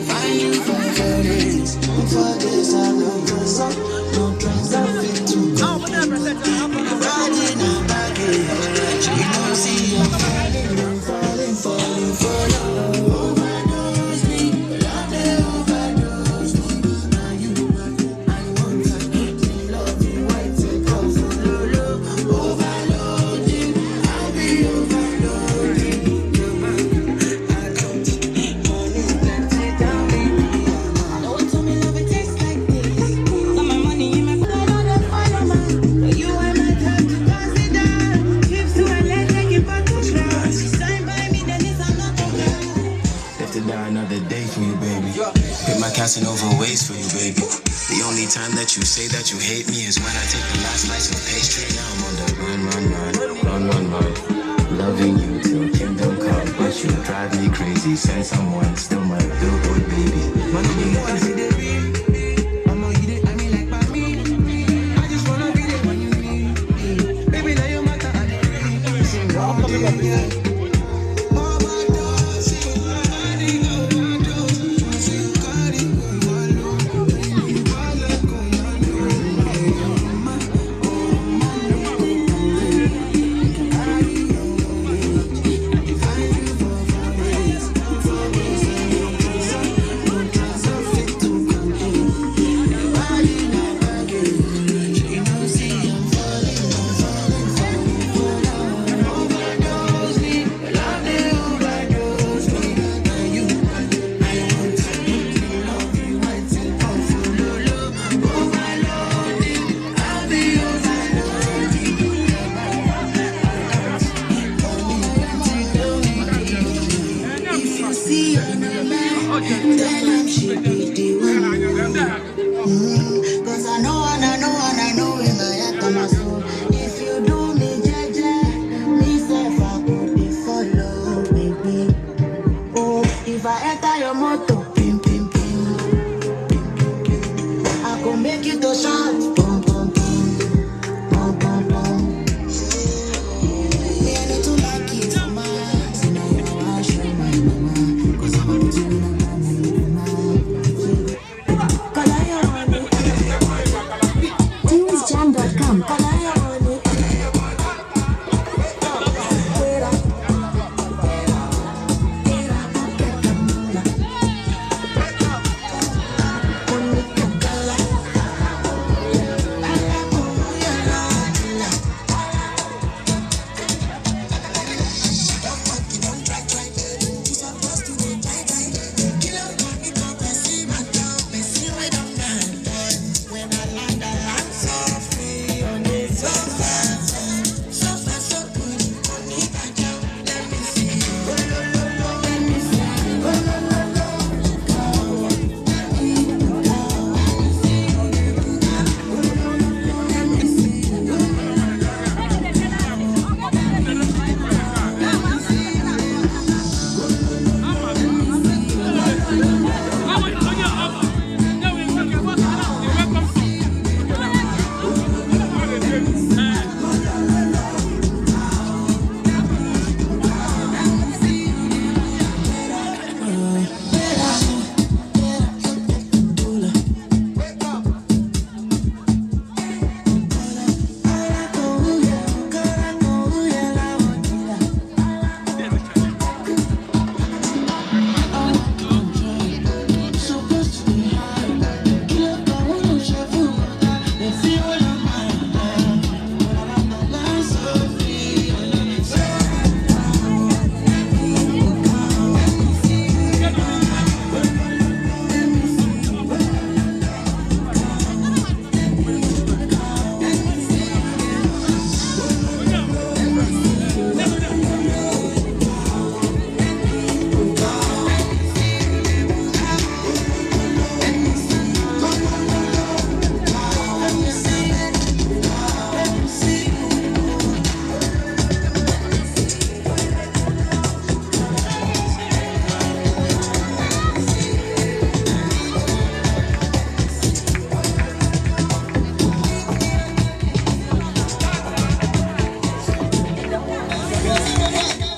Find you for this. For this, I love the song. No trust, I fit to go. Riding a baggage. You don't see I'm falling for love. Overdose me, love the overdose me. Now you, I want to love you, I take off for love. Overloading, I'll be overloading. I don't money plenty down me. No one told me love it tastes like this. Got my money in my phone, I don't follow man. But you ain't my type to consider. Trips to LA, taking back to class. Sign by me, then it's another guy. Have to die another day for you, baby. Hit my Casanova waist for you, baby. The only time that you say that you hate me is when I take the last slice of pastry. Now I'm on the run. Loving you till kingdom come, but you drive me crazy. Send someone, still my billboard baby. Man, you want to see the real. I know you did, I mean like by me. I just wanna be there when you need me. Baby, now you're my God. Sing all the